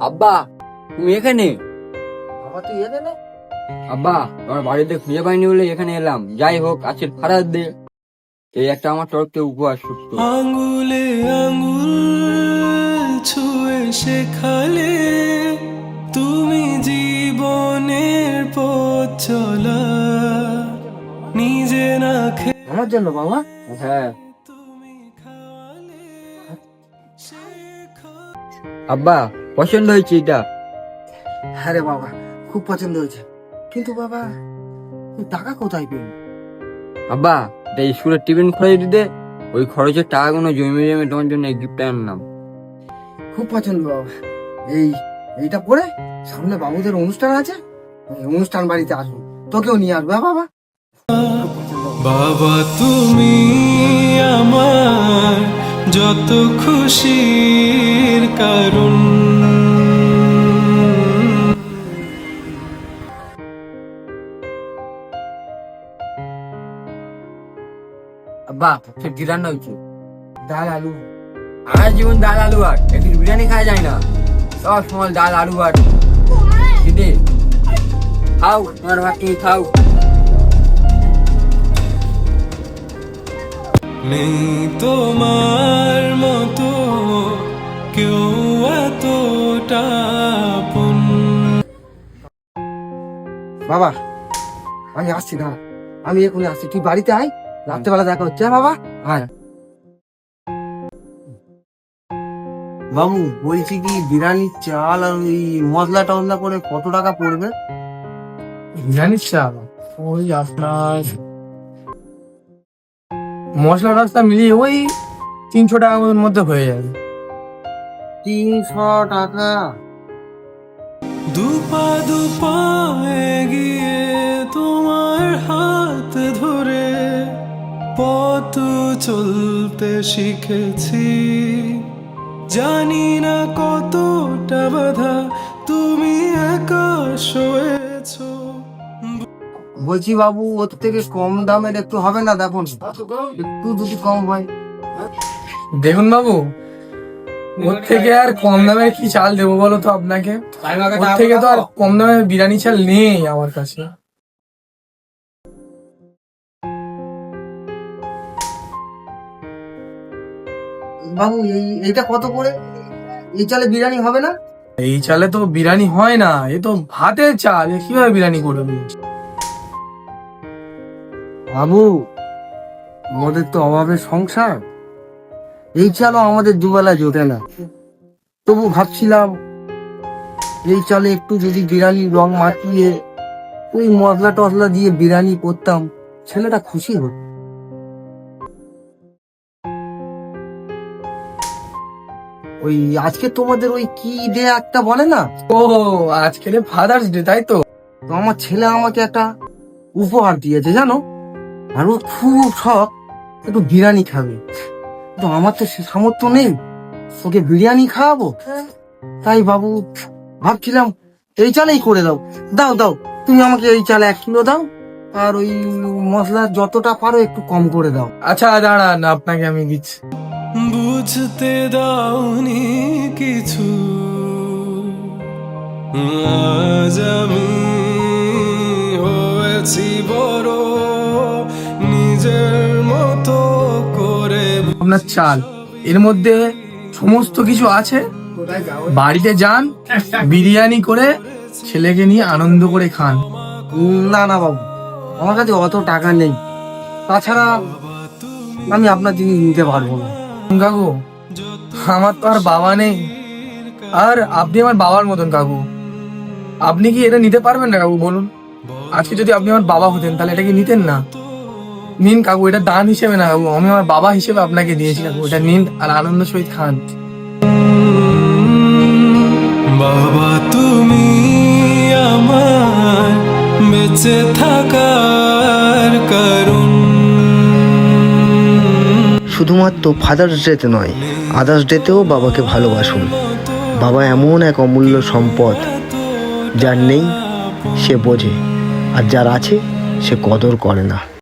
আব্বা তুমি এখানে? বাবা তুই এখানে? আব্বা তোমার বাড়িতে খুঁজে পাইনি বলে এখানে এলাম। যাই হোক আজকে ফারাজ দে, এই একটা আমার তরফ থেকে উপহার সূত্র। আঙ্গুলে আঙ্গুল ছুঁয়ে শেখালে তুমি জীবনের পথ চলা, নিজে না খেয়ে আমার জন্য বাবা? হ্যাঁ তুমি খাওয়ালে শেখা। আব্বা পছন্দ হয়েছে এটা? হ্যাঁ রে বাবা, খুব পছন্দ হয়েছে। কিন্তু বাবা তুই টাকা কোথায় পেলি? আব্বা এটা স্কুলের টিফিন খরচ দিতে, ওই খরচের টাকাগুলো জমে জমে তোমার জন্য এই গিফটটা আনলাম। খুব পছন্দ বাবা। এইটা পরে সামনে বাবুদের অনুষ্ঠান আছে, ওই অনুষ্ঠান বাড়িতে আসবো, তোকেও নিয়ে আসবো। হ্যাঁ বাবা, খুব পছন্দ। বাবা তুমি আমার যত খুশির কারণ। আব্বা সে কি রান্না হয়েছে? ডাল আলু। আর জীবন ডাল আলু আর একটু বিরিয়ানি খাওয়া যায় না, সব সময় ডাল আলু আর দিদি। খাও তোমার ভাত তুমি খাও। নেই তোমার মতো কেউ এতটা আপন। বাবা আমি আসছি, না আমি এখনই আসছি, তুই বাড়িতে আয়, রাত্রেবেলা দেখা হচ্ছে। হ্যাঁ বাবা, আয়। বাবু বলছি কি, বিরিয়ানির চাল আর ওই মশলা টসলা করে কত টাকা পড়বে? বিরিয়ানির চাল ওই আপনার মশলা টসলা মিলিয়ে ওই 300 টাকার মধ্যে হয়ে যাবে। 300 টাকা? দুপা দুপা এগিয়ে তোমার হাত ধরে পথ চলতে শিখেছি, জানি না কতটা বাধা তুমি একা সয়েছো। বলছি বাবু, ওর থেকে কম দামের একটু হবে না? দেখুন একটু যদি কম হয়। দেখুন বাবু, ওর থেকে আর কম দামে কি চাল দেবো বলো তো আপনাকে? ওর থেকে তো আর কম দামে বিরিয়ানি চাল নেই আমার কাছে। বাবু এইটা কত করে? এই চালে বিরিয়ানি হবে না? এই চালে তো বিরিয়ানি হয় না, এ তো ভাতের চাল, এ কিভাবে বিরিয়ানি করবে? বাবু আমাদের তো অভাবের সংসার, এই চালও আমাদের দুবেলা জোটে না। তবু ভাবছিলাম এই চালে একটু যদি বিরিয়ানির রং মাখিয়ে ওই মশলা টসলা দিয়ে বিরিয়ানি করতাম, ছেলেটা খুশি হতো। ওই আজকে তোমাদের ওই কি ডে একটা বলে না, ও আজকে ফাদার্স ডে, তাই তো? তো আমার ছেলে আমাকে একটা উপহার দিয়েছে জানো, আর ও খুব শখ একটু বিরিয়ানি খাবে। তো আমার তো সে সামর্থ্য নেই ওকে বিরিয়ানি খাওয়াবো। তাই বাবু ভাবছিলাম এই চালেই করে দাও। দাও দাও, তুমি আমাকে এই চালে 1 কিলো দাও, আর ওই মশলা যতটা পারো একটু কম করে দাও। আচ্ছা দাঁড়ান, আপনাকে আমি দিচ্ছি। বুঝতে দাওনি কিছু, আজ আমি হয়েছি বড়, নিজের মতো করে। আপনার চাল, এর মধ্যে সমস্ত কিছু আছে। বাড়িতে যান, বিরিয়ানি করে ছেলেকে নিয়ে আনন্দ করে খান। না না বাবু, আমার কাছে অত টাকা নেই, তাছাড়া আমি আপনার জিনিস নিতে পারবো না। কাকু আমার তো আর বাবা নেই, আর আপনি আমার বাবার মতন কাকু। আপনি কি এটা নিতে পারবেন না কাকু বলুন? আজকে যদি আপনি আমার বাবা হতেন তাহলে এটা কি নিতেন না? নিন কাকু, এটা দান হিসেবে না কাকু, আমি আমার বাবা হিসেবে আপনাকে দিয়েছি কাকু, এটা নিন আর আনন্দ সহিত খান। বাবা তুমি আমার বেঁচে থাকার কারণ। শুধুমাত্র ফাদার্স ডেতে নয়, আদার্স ডেতেও বাবাকে ভালোবাসুন। বাবা এমন এক অমূল্য সম্পদ, যার নেই সে বোঝে, আর যার আছে সে কদর করে না।